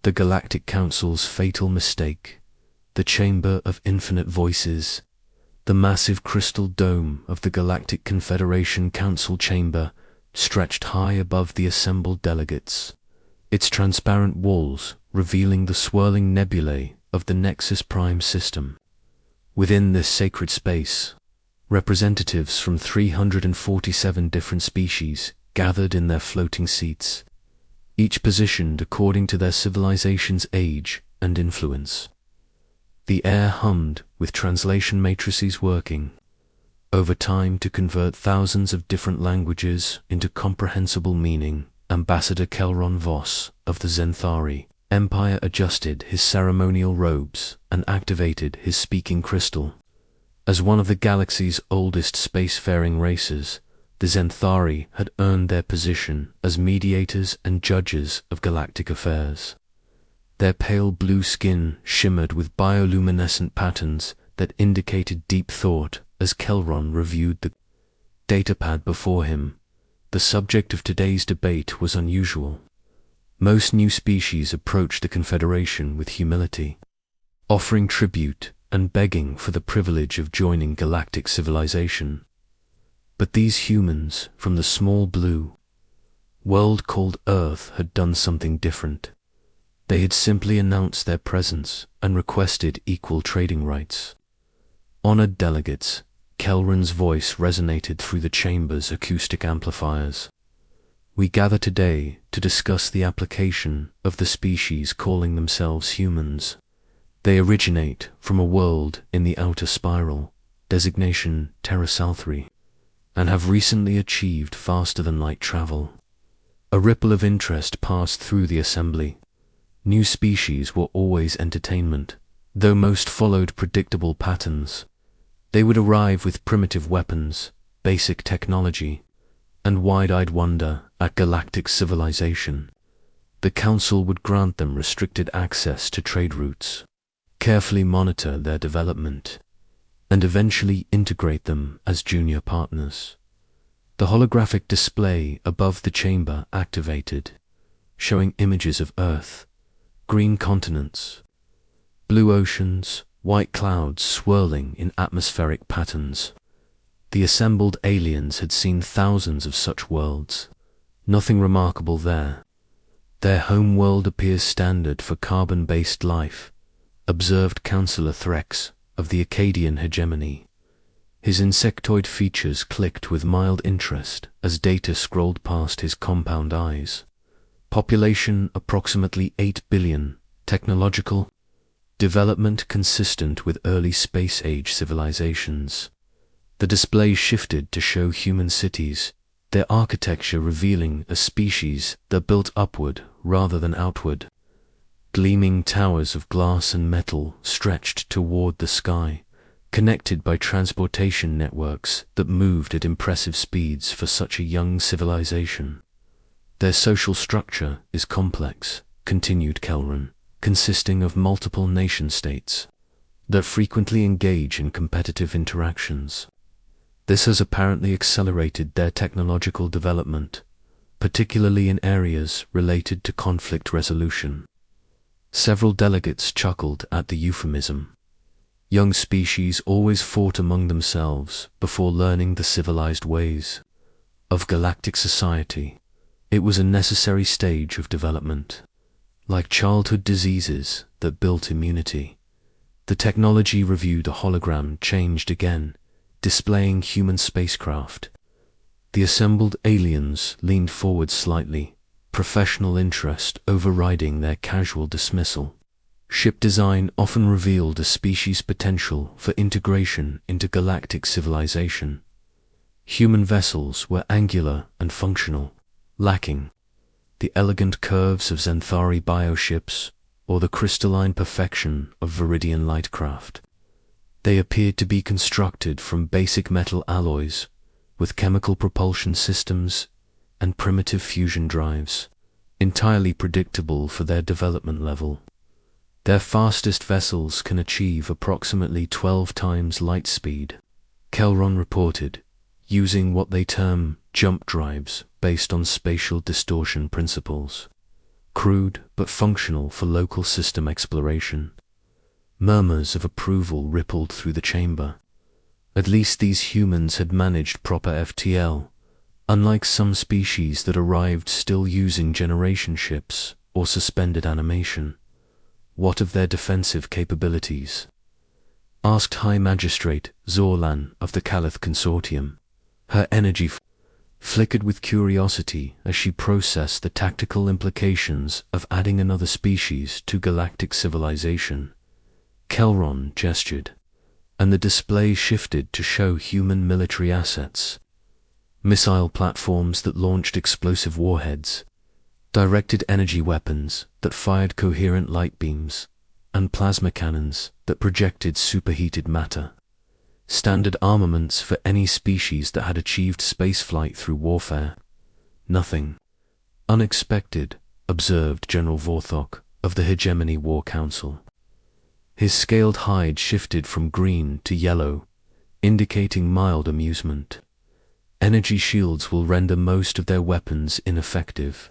The Galactic Council's fatal mistake, the Chamber of Infinite Voices, the massive crystal dome of the Galactic Confederation Council chamber stretched high above the assembled delegates, its transparent walls revealing the swirling nebulae of the Nexus Prime system. Within this sacred space, representatives from 347 different species gathered in their floating seats, each positioned according to their civilization's age and influence. The air hummed with translation matrices working over time to convert thousands of different languages into comprehensible meaning. Ambassador Kelron Voss of the Zenthari Empire adjusted his ceremonial robes and activated his speaking crystal. As one of the galaxy's oldest spacefaring races, the Zenthari had earned their position as mediators and judges of galactic affairs. Their pale blue skin shimmered with bioluminescent patterns that indicated deep thought as Kelron reviewed the datapad before him. The subject of today's debate was unusual. Most new species approached the Confederation with humility, offering tribute and begging for the privilege of joining galactic civilization. But these humans from the small blue world called Earth had done something different. They had simply announced their presence and requested equal trading rights. Honored delegates, Kelron's voice resonated through the chamber's acoustic amplifiers. We gather today to discuss the application of the species calling themselves humans. They originate from a world in the outer spiral, designation Terra Salthri, and have recently achieved faster-than-light travel. A ripple of interest passed through the assembly. New species were always entertainment, though most followed predictable patterns. They would arrive with primitive weapons, basic technology, and wide-eyed wonder at galactic civilization. The Council would grant them restricted access to trade routes, carefully monitor their development, and eventually integrate them as junior partners. The holographic display above the chamber activated, showing images of Earth, green continents, blue oceans, white clouds swirling in atmospheric patterns. The assembled aliens had seen thousands of such worlds. Nothing remarkable there. Their home world appears standard for carbon-based life, observed Councillor Threx of the Acadian hegemony. His insectoid features clicked with mild interest as data scrolled past his compound eyes. Population approximately 8 billion, technological development consistent with early space-age civilizations. The display shifted to show human cities, their architecture revealing a species that built upward rather than outward. Gleaming towers of glass and metal stretched toward the sky, connected by transportation networks that moved at impressive speeds for such a young civilization. Their social structure is complex, continued Kelron, consisting of multiple nation-states that frequently engage in competitive interactions. This has apparently accelerated their technological development, particularly in areas related to conflict resolution. Several delegates chuckled at the euphemism. Young species always fought among themselves before learning the civilized ways of galactic society. It was a necessary stage of development. Like childhood diseases that built immunity, the technology reviewed a hologram changed again, displaying human spacecraft. The assembled aliens leaned forward slightly, professional interest overriding their casual dismissal. Ship design often revealed a species' potential for integration into galactic civilization. Human vessels were angular and functional, lacking the elegant curves of Zenthari bioships or the crystalline perfection of Viridian lightcraft. They appeared to be constructed from basic metal alloys, with chemical propulsion systems and primitive fusion drives, entirely predictable for their development level. Their fastest vessels can achieve approximately 12 times light speed, Kelron reported, using what they term jump drives based on spatial distortion principles. crude but functional for local system exploration. Murmurs of approval rippled through the chamber. At least these humans had managed proper FTL, unlike some species that arrived still using generation ships or suspended animation. What of their defensive capabilities? Asked High Magistrate Zorlan of the Calith Consortium. Her energy flickered with curiosity as she processed the tactical implications of adding another species to galactic civilization. Kelron gestured, and the display shifted to show human military assets. Missile platforms that launched explosive warheads, directed energy weapons that fired coherent light beams, and plasma cannons that projected superheated matter. Standard armaments for any species that had achieved spaceflight through warfare. Nothing unexpected, observed General Vorthok of the Hegemony War Council. His scaled hide shifted from green to yellow, indicating mild amusement. Energy shields will render most of their weapons ineffective.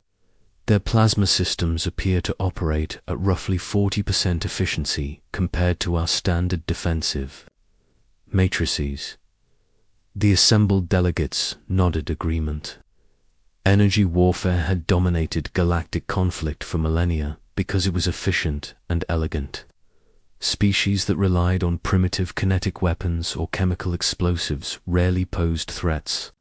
Their plasma systems appear to operate at roughly 40% efficiency compared to our standard defensive matrices. The assembled delegates nodded agreement. Energy warfare had dominated galactic conflict for millennia because it was efficient and elegant. Species that relied on primitive kinetic weapons or chemical explosives rarely posed threats.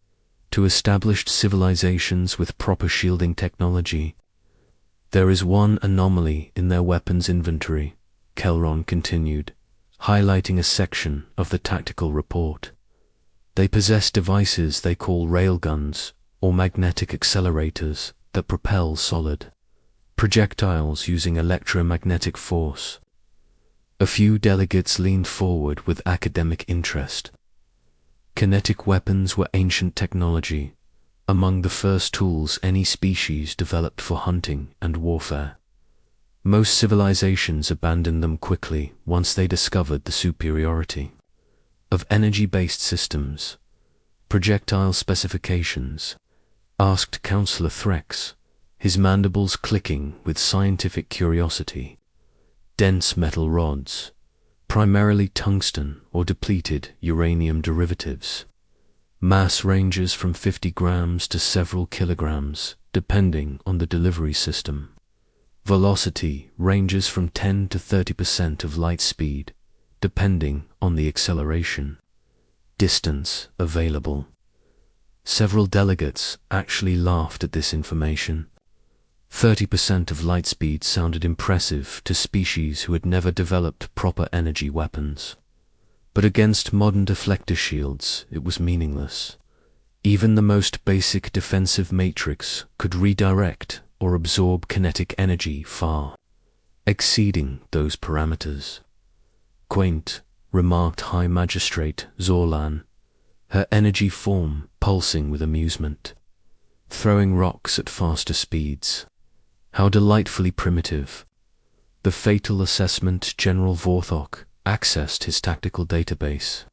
To established civilizations with proper shielding technology, there is one anomaly in their weapons inventory, Kelron continued, highlighting a section of the tactical report. They possess devices they call railguns, or magnetic accelerators, that propel solid projectiles using electromagnetic force. A few delegates leaned forward with academic interest. Kinetic weapons were ancient technology, among the first tools any species developed for hunting and warfare. Most civilizations abandoned them quickly once they discovered the superiority of energy-based systems. Projectile specifications, asked Counselor Threx, his mandibles clicking with scientific curiosity. Dense metal rods, primarily tungsten or depleted uranium derivatives. Mass ranges from 50 grams to several kilograms, depending on the delivery system. Velocity ranges from 10 to 30% of light speed, depending on the acceleration. Distance available. Several delegates actually laughed at this information. 30% of light speed sounded impressive to species who had never developed proper energy weapons. But against modern deflector shields, it was meaningless. Even the most basic defensive matrix could redirect or absorb kinetic energy far exceeding those parameters. Quaint, remarked High Magistrate Zorlan, her energy form pulsing with amusement. Throwing rocks at faster speeds. How delightfully primitive. The fatal assessment General Vorthok accessed his tactical database,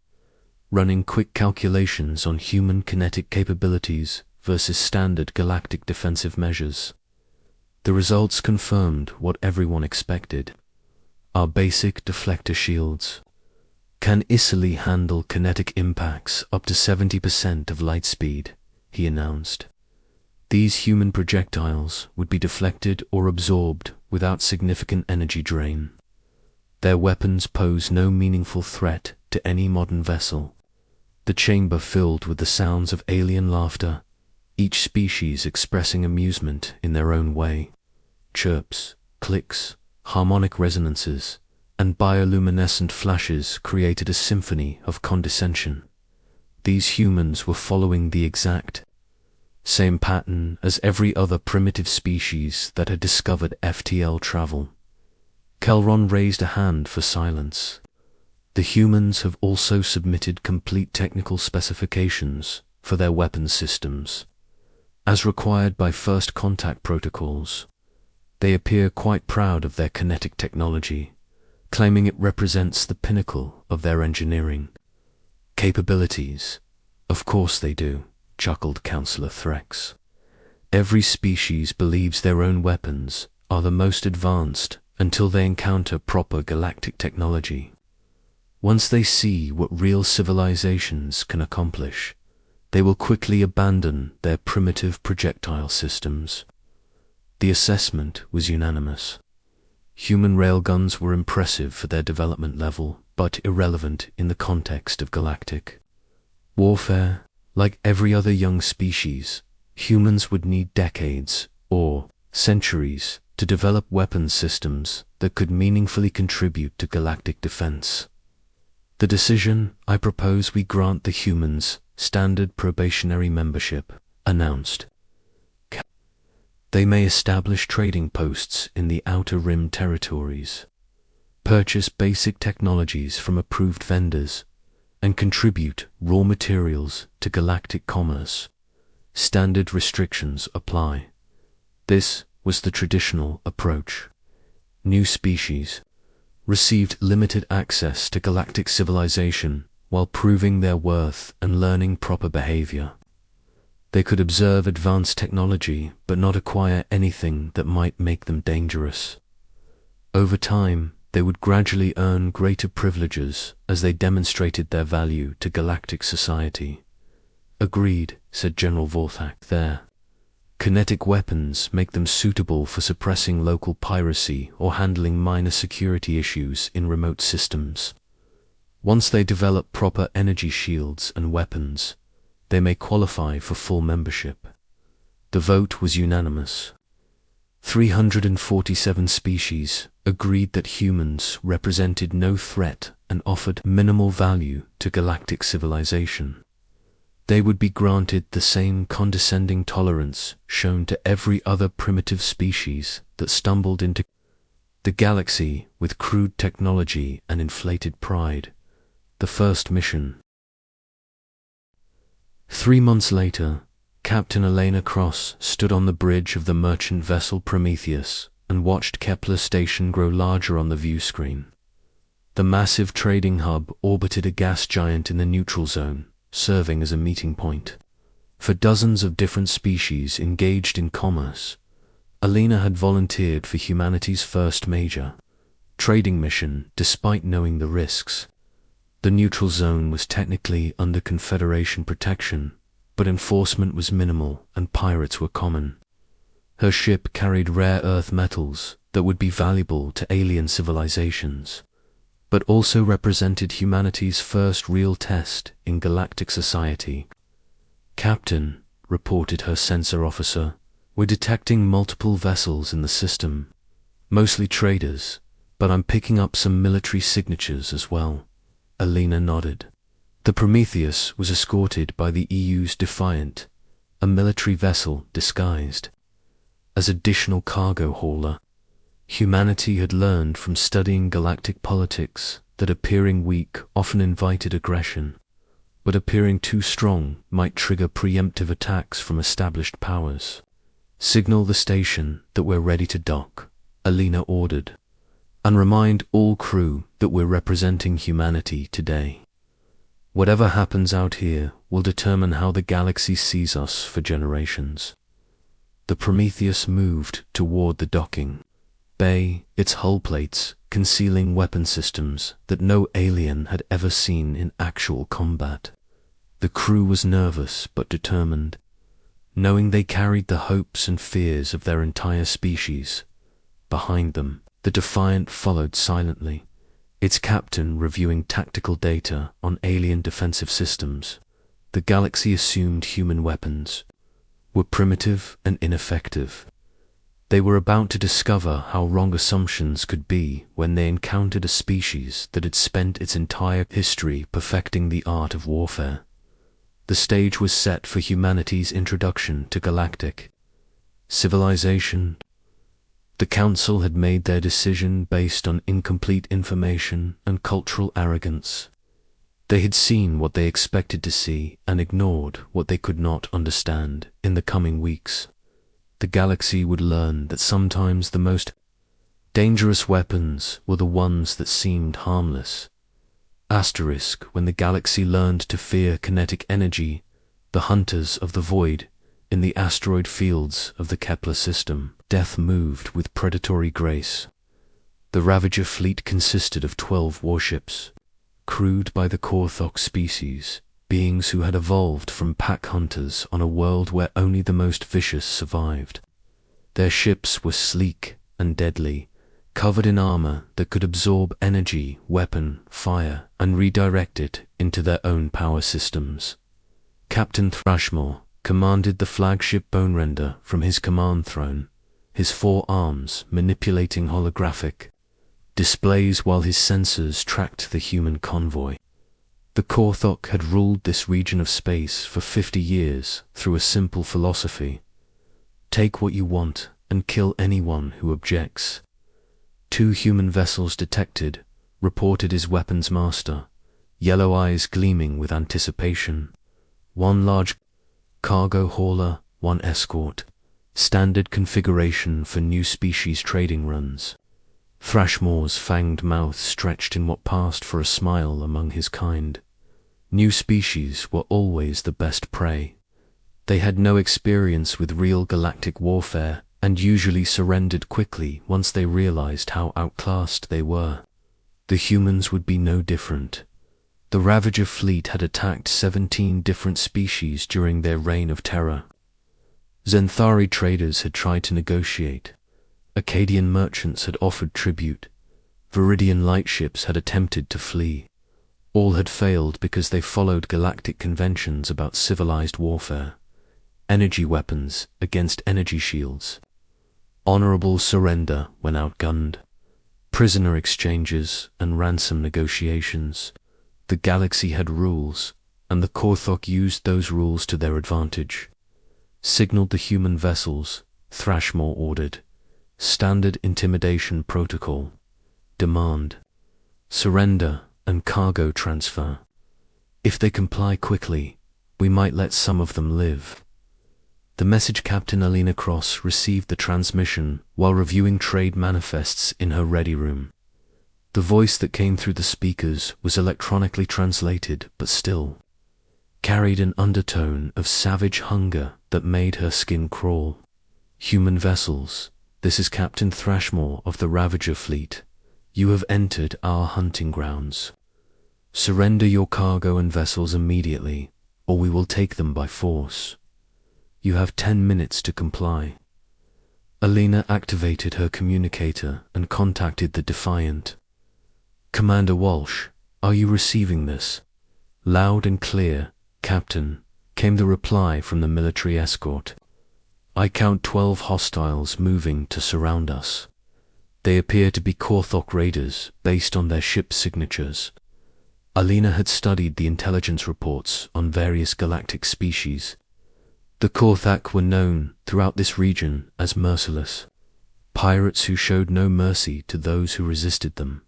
running quick calculations on human kinetic capabilities versus standard galactic defensive measures. The results confirmed what everyone expected. Our basic deflector shields can easily handle kinetic impacts up to 70% of light speed, he announced. These human projectiles would be deflected or absorbed without significant energy drain. Their weapons pose no meaningful threat to any modern vessel. The chamber filled with the sounds of alien laughter, each species expressing amusement in their own way. Chirps, clicks, harmonic resonances, and bioluminescent flashes created a symphony of condescension. These humans were following the exact same pattern as every other primitive species that had discovered FTL travel. Kelron raised a hand for silence. The humans have also submitted complete technical specifications for their weapons systems, as required by first contact protocols. They appear quite proud of their kinetic technology, claiming it represents the pinnacle of their engineering capabilities. Of course they do, chuckled Counselor Threx. Every species believes their own weapons are the most advanced until they encounter proper galactic technology. Once they see what real civilizations can accomplish, they will quickly abandon their primitive projectile systems. The assessment was unanimous. Human railguns were impressive for their development level, but irrelevant in the context of galactic warfare. Like every other young species, humans would need decades, or centuries, to develop weapons systems that could meaningfully contribute to galactic defense. The decision, I propose we grant the humans standard probationary membership, announced. They may establish trading posts in the Outer Rim territories, purchase basic technologies from approved vendors, and contribute raw materials to galactic commerce. Standard restrictions apply. This was the traditional approach. New species received limited access to galactic civilization while proving their worth and learning proper behavior. They could observe advanced technology but not acquire anything that might make them dangerous. Over time, they would gradually earn greater privileges as they demonstrated their value to galactic society. Agreed, said General Vorthak there. Kinetic weapons make them suitable for suppressing local piracy or handling minor security issues in remote systems. Once they develop proper energy shields and weapons, they may qualify for full membership. The vote was unanimous. 347 species agreed that humans represented no threat and offered minimal value to galactic civilization. They would be granted the same condescending tolerance shown to every other primitive species that stumbled into the galaxy with crude technology and inflated pride. The first mission. 3 months later, Captain Elena Cross stood on the bridge of the merchant vessel Prometheus and watched Kepler Station grow larger on the view screen. The massive trading hub orbited a gas giant in the neutral zone, serving as a meeting point for dozens of different species engaged in commerce. Elena had volunteered for humanity's first major trading mission despite knowing the risks. The neutral zone was technically under Confederation protection, but enforcement was minimal and pirates were common. Her ship carried rare earth metals that would be valuable to alien civilizations, but also represented humanity's first real test in galactic society. Captain, reported her sensor officer, we're detecting multiple vessels in the system, mostly traders, but I'm picking up some military signatures as well. Elena nodded. The Prometheus was escorted by the EU's Defiant, a military vessel disguised as additional cargo hauler. Humanity had learned from studying galactic politics that appearing weak often invited aggression, but appearing too strong might trigger preemptive attacks from established powers. Signal the station that we're ready to dock, Elena ordered, and remind all crew that we're representing humanity today. Whatever happens out here will determine how the galaxy sees us for generations. The Prometheus moved toward the docking bay, its hull plates concealing weapon systems that no alien had ever seen in actual combat. The crew was nervous but determined, knowing they carried the hopes and fears of their entire species. Behind them, the Defiant followed silently, its captain reviewing tactical data on alien defensive systems. The galaxy assumed human weapons were primitive and ineffective. They were about to discover how wrong assumptions could be when they encountered a species that had spent its entire history perfecting the art of warfare. The stage was set for humanity's introduction to galactic civilization. The Council had made their decision based on incomplete information and cultural arrogance. They had seen what they expected to see and ignored what they could not understand. In the coming weeks, the galaxy would learn that sometimes the most dangerous weapons were the ones that seemed harmless. Asterisk, when the galaxy learned to fear kinetic energy, the hunters of the void in the asteroid fields of the Kepler system death moved with predatory grace. The Ravager fleet consisted of 12 warships, crewed by the Korthok species, beings who had evolved from pack hunters on a world where only the most vicious survived. Their ships were sleek and deadly, covered in armor that could absorb energy, weapon, fire, and redirect it into their own power systems. Captain Thrashmore commanded the flagship Bonerender from his command throne, his 4 arms manipulating holographic displays while his sensors tracked the human convoy. The Korthok had ruled this region of space for 50 years through a simple philosophy: take what you want and kill anyone who objects. 2 human vessels detected, reported his weapons master, yellow eyes gleaming with anticipation. 1 large cargo hauler, 1 escort, standard configuration for new species trading runs. Thrashmore's fanged mouth stretched in what passed for a smile among his kind. New species were always the best prey. They had no experience with real galactic warfare and usually surrendered quickly once they realized how outclassed they were. The humans would be no different. The Ravager fleet had attacked 17 different species during their reign of terror. Zenthari traders had tried to negotiate. Akkadian merchants had offered tribute. Viridian lightships had attempted to flee. All had failed because they followed galactic conventions about civilized warfare. Energy weapons against energy shields. Honorable surrender when outgunned. Prisoner exchanges and ransom negotiations. The galaxy had rules, and the Korthok used those rules to their advantage. Signaled the human vessels, Thrashmore ordered. Standard intimidation protocol. Demand. Surrender and cargo transfer. If they comply quickly, we might let some of them live. The message Captain Alina Cross received the transmission while reviewing trade manifests in her ready room. The voice that came through the speakers was electronically translated, but still carried an undertone of savage hunger that made her skin crawl. Human vessels, this is Captain Thrashmore of the Ravager fleet. You have entered our hunting grounds. Surrender your cargo and vessels immediately, or we will take them by force. You have 10 minutes to comply. Alina activated her communicator and contacted the Defiant. Commander Walsh, are you receiving this? Loud and clear, Captain, came the reply from the military escort. I count 12 hostiles moving to surround us. They appear to be Korthok raiders based on their ship signatures. Alina had studied the intelligence reports on various galactic species. The Korthak were known throughout this region as merciless, pirates who showed no mercy to those who resisted them.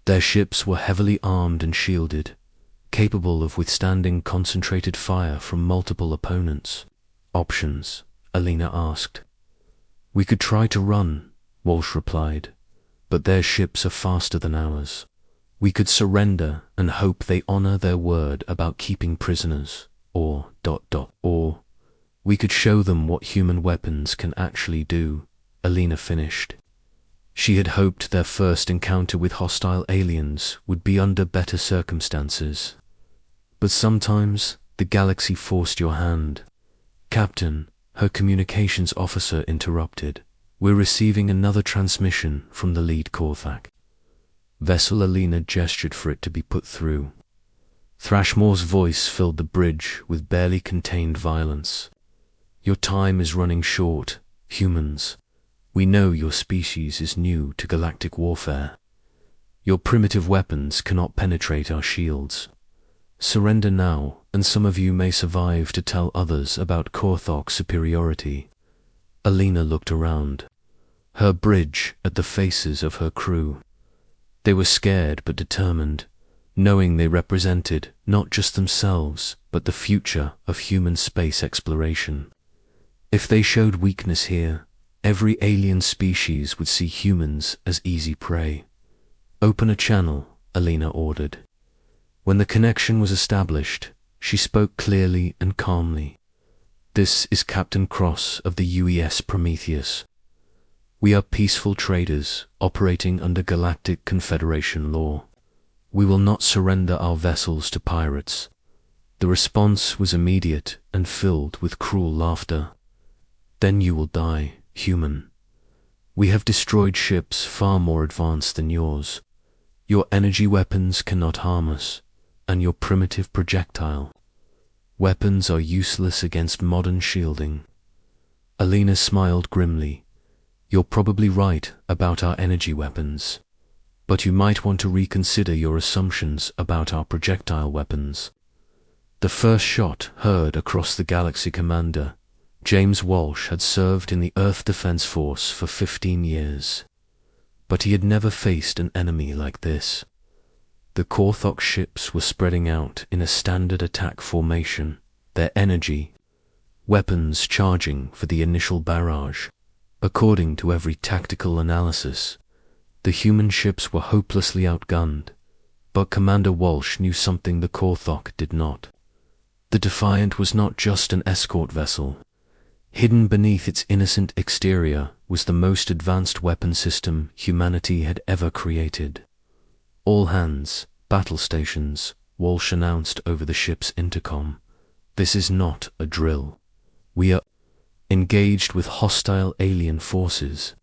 Their ships were heavily armed and shielded, capable of withstanding concentrated fire from multiple opponents. Options, Alina asked. We could try to run, Walsh replied, but their ships are faster than ours. We could surrender and hope they honor their word about keeping prisoners, or we could show them what human weapons can actually do, Alina finished. She had hoped their first encounter with hostile aliens would be under better circumstances. But sometimes the galaxy forced your hand. Captain, her communications officer interrupted. We're receiving another transmission from the lead Korthak. Vessel Alina gestured for it to be put through. Thrashmore's voice filled the bridge with barely contained violence. Your time is running short, humans. We know your species is new to galactic warfare. Your primitive weapons cannot penetrate our shields. Surrender now, and some of you may survive to tell others about Korthok's superiority. Alina looked around. Her bridge at the faces of her crew. They were scared but determined, knowing they represented not just themselves, but the future of human space exploration. If they showed weakness here, every alien species would see humans as easy prey. Open a channel, Alina ordered. When the connection was established, she spoke clearly and calmly. This is Captain Cross of the UES Prometheus. We are peaceful traders operating under Galactic Confederation law. We will not surrender our vessels to pirates." The response was immediate and filled with cruel laughter. "Then you will die, human. We have destroyed ships far more advanced than yours. Your energy weapons cannot harm us, and your primitive projectile weapons are useless against modern shielding." Alina smiled grimly. "You're probably right about our energy weapons, but you might want to reconsider your assumptions about our projectile weapons." The first shot heard across the galaxy. Commander James Walsh had served in the Earth Defense Force for 15 years, but he had never faced an enemy like this. The Korthok ships were spreading out in a standard attack formation, their energy weapons charging for the initial barrage. According to every tactical analysis, the human ships were hopelessly outgunned, but Commander Walsh knew something the Korthok did not. The Defiant was not just an escort vessel. Hidden beneath its innocent exterior was the most advanced weapon system humanity had ever created. "All hands, battle stations," Walsh announced over the ship's intercom. "This is not a drill. We are engaged with hostile alien forces.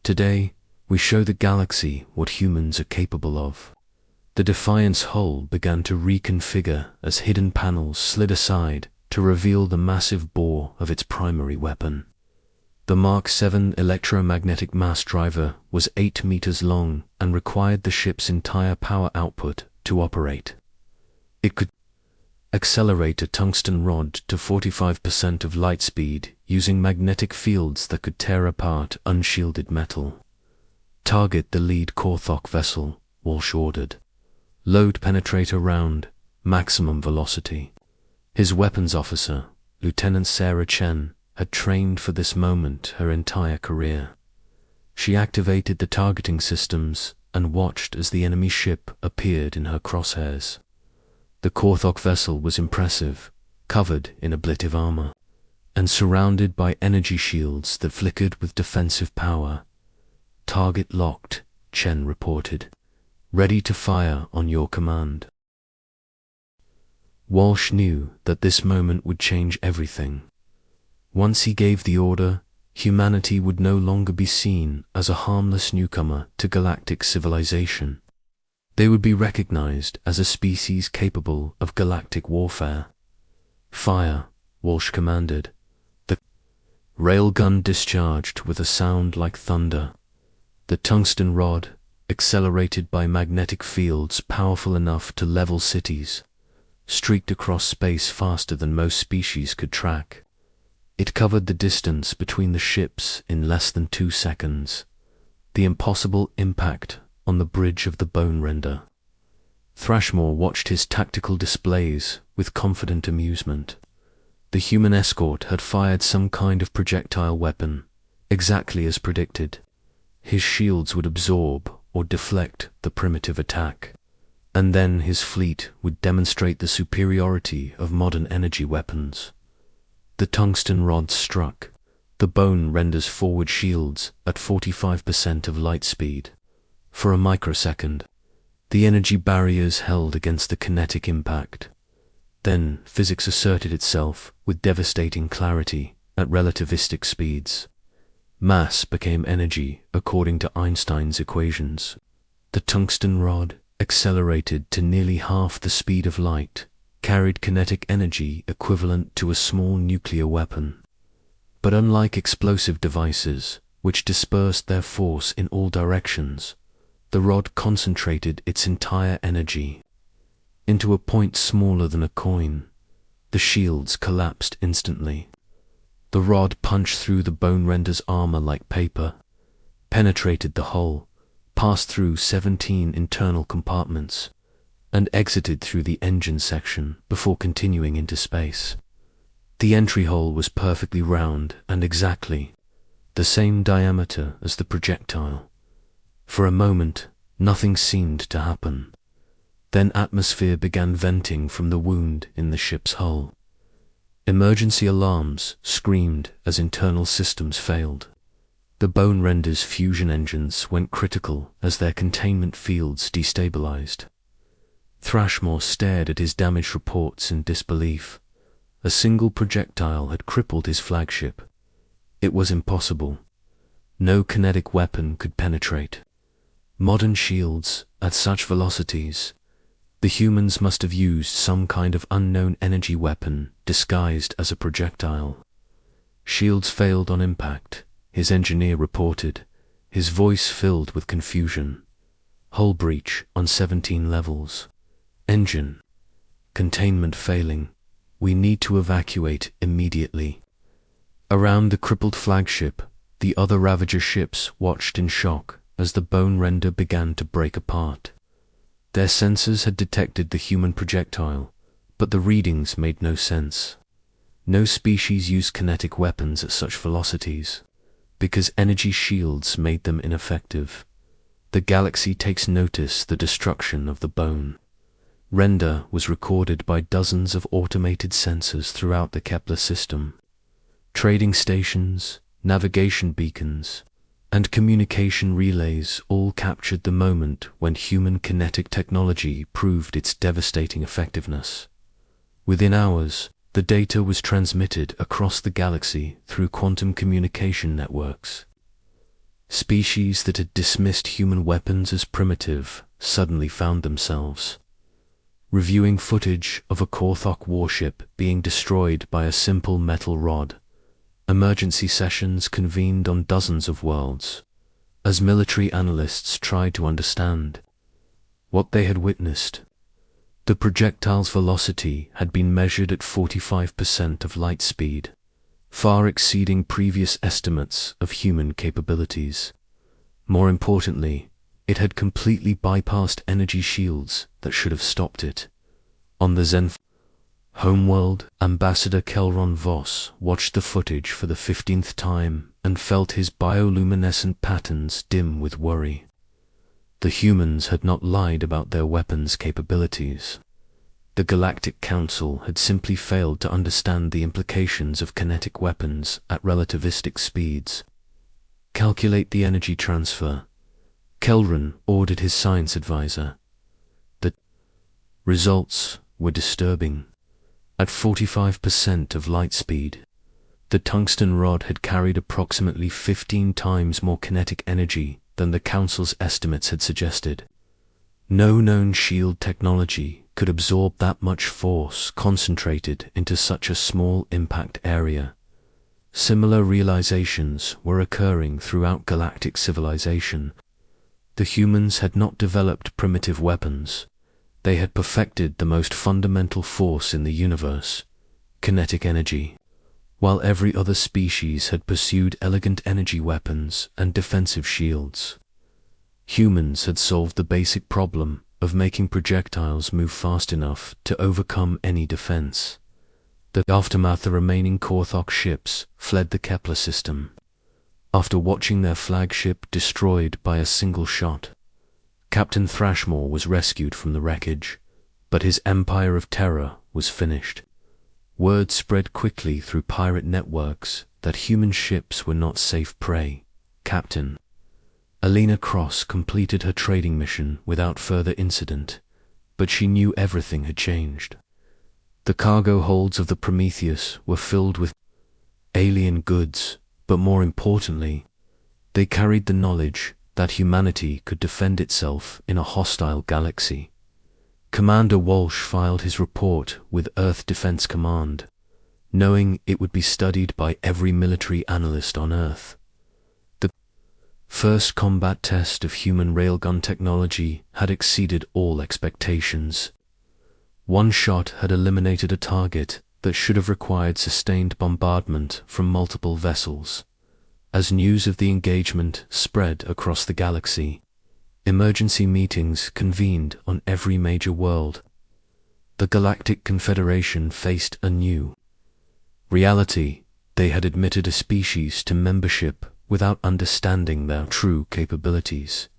Today, we show the galaxy what humans are capable of." The Defiant's hull began to reconfigure as hidden panels slid aside to reveal the massive bore of its primary weapon. The Mark 7 electromagnetic mass driver was 8 meters long and required the ship's entire power output to operate. It could accelerate a tungsten rod to 45% of light speed using magnetic fields that could tear apart unshielded metal. "Target the lead Korthok vessel," Walsh ordered. "Load penetrator round, maximum velocity." His weapons officer, Lieutenant Sarah Chen, had trained for this moment her entire career. She activated the targeting systems and watched as the enemy ship appeared in her crosshairs. The Korthok vessel was impressive, covered in ablative armor, and surrounded by energy shields that flickered with defensive power. "Target locked," Chen reported. "Ready to fire on your command." Walsh knew that this moment would change everything. Once he gave the order, humanity would no longer be seen as a harmless newcomer to galactic civilization. They would be recognized as a species capable of galactic warfare. "Fire," Walsh commanded. The railgun discharged with a sound like thunder. The tungsten rod, accelerated by magnetic fields powerful enough to level cities, streaked across space faster than most species could track. It covered the distance between the ships in less than 2 seconds, the impossible impact on the bridge of the Bone Render. Thrashmore watched his tactical displays with confident amusement. The human escort had fired some kind of projectile weapon, exactly as predicted. His shields would absorb or deflect the primitive attack, and then his fleet would demonstrate the superiority of modern energy weapons. The tungsten rod struck the Bone Render's forward shields at 45% of light speed. For a microsecond, the energy barriers held against the kinetic impact. Then physics asserted itself with devastating clarity at relativistic speeds. Mass became energy according to Einstein's equations. The tungsten rod, accelerated to nearly half the speed of light, carried kinetic energy equivalent to a small nuclear weapon. But unlike explosive devices, which dispersed their force in all directions, the rod concentrated its entire energy into a point smaller than a coin. The shields collapsed instantly. The rod punched through the Bone Render's armor like paper, penetrated the hull, passed through 17 internal compartments, and exited through the engine section before continuing into space. The entry hole was perfectly round and exactly the same diameter as the projectile. For a moment, nothing seemed to happen. Then atmosphere began venting from the wound in the ship's hull. Emergency alarms screamed as internal systems failed. The Bone Render's fusion engines went critical as their containment fields destabilized. Thrashmore stared at his damaged reports in disbelief. A single projectile had crippled his flagship. It was impossible. No kinetic weapon could penetrate. Modern shields, at such velocities, the humans must have used some kind of unknown energy weapon disguised as a projectile. Shields failed on impact, his engineer reported, his voice filled with confusion. Hull breach on 17 levels. Engine. Containment failing. We need to evacuate immediately. Around the crippled flagship, the other Ravager ships watched in shock as the Bone Render began to break apart. Their sensors had detected the human projectile, but the readings made no sense. No species used kinetic weapons at such velocities, because energy shields made them ineffective. The galaxy takes notice the destruction of the Bone Render was recorded by dozens of automated sensors throughout the Kepler system. Trading stations, navigation beacons, and communication relays all captured the moment when human kinetic technology proved its devastating effectiveness. Within hours, the data was transmitted across the galaxy through quantum communication networks. Species that had dismissed human weapons as primitive suddenly found themselves reviewing footage of a Korthok warship being destroyed by a simple metal rod. Emergency sessions convened on dozens of worlds, as military analysts tried to understand what they had witnessed. The projectile's velocity had been measured at 45% of light speed, far exceeding previous estimates of human capabilities. More importantly, it had completely bypassed energy shields that should have stopped it. On the homeworld, Ambassador Kelron Voss watched the footage for the 15th time and felt his bioluminescent patterns dim with worry. The humans had not lied about their weapons' capabilities. The Galactic Council had simply failed to understand the implications of kinetic weapons at relativistic speeds. Calculate the energy transfer. Kelron ordered his science advisor. The results were disturbing. At 45% of light speed, the tungsten rod had carried approximately 15 times more kinetic energy than the Council's estimates had suggested. No known shield technology could absorb that much force concentrated into such a small impact area. Similar realizations were occurring throughout galactic civilization. The humans had not developed primitive weapons. They had perfected the most fundamental force in the universe, kinetic energy, while every other species had pursued elegant energy weapons and defensive shields. Humans had solved the basic problem of making projectiles move fast enough to overcome any defense. The aftermath, the remaining Korthok ships fled the Kepler system. After watching their flagship destroyed by a single shot, Captain Thrashmore was rescued from the wreckage, but his empire of terror was finished. Word spread quickly through pirate networks that human ships were not safe prey. Captain Alina Cross completed her trading mission without further incident, but she knew everything had changed. The cargo holds of the Prometheus were filled with alien goods, but more importantly, they carried the knowledge that humanity could defend itself in a hostile galaxy. Commander Walsh filed his report with Earth Defense Command, knowing it would be studied by every military analyst on Earth. The first combat test of human railgun technology had exceeded all expectations. One shot had eliminated a target that should have required sustained bombardment from multiple vessels. As news of the engagement spread across the galaxy, emergency meetings convened on every major world. The Galactic Confederation faced a new reality. They had admitted a species to membership without understanding their true capabilities.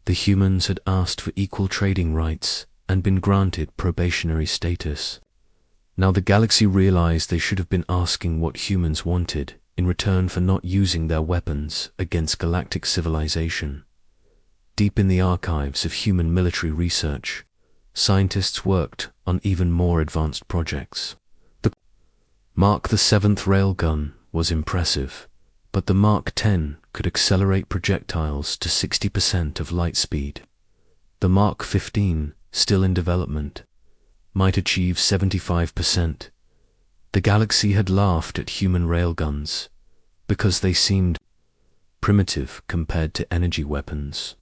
The humans had asked for equal trading rights and been granted probationary status. Now the galaxy realized they should have been asking what humans wanted in return for not using their weapons against galactic civilization. Deep in the archives of human military research, scientists worked on even more advanced projects. The Mark VII railgun was impressive, but the Mark X could accelerate projectiles to 60% of light speed. The Mark XV, still in development, might achieve 75%. The galaxy had laughed at human railguns because they seemed primitive compared to energy weapons.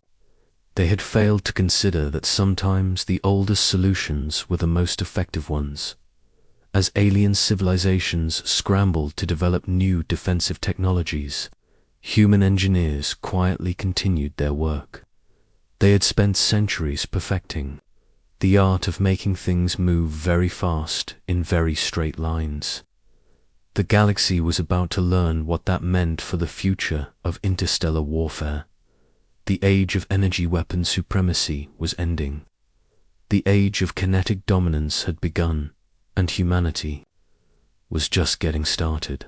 They had failed to consider that sometimes the oldest solutions were the most effective ones. As alien civilizations scrambled to develop new defensive technologies, human engineers quietly continued their work. They had spent centuries perfecting the art of making things move very fast in very straight lines. The galaxy was about to learn what that meant for the future of interstellar warfare. The age of energy weapon supremacy was ending. The age of kinetic dominance had begun, and humanity was just getting started.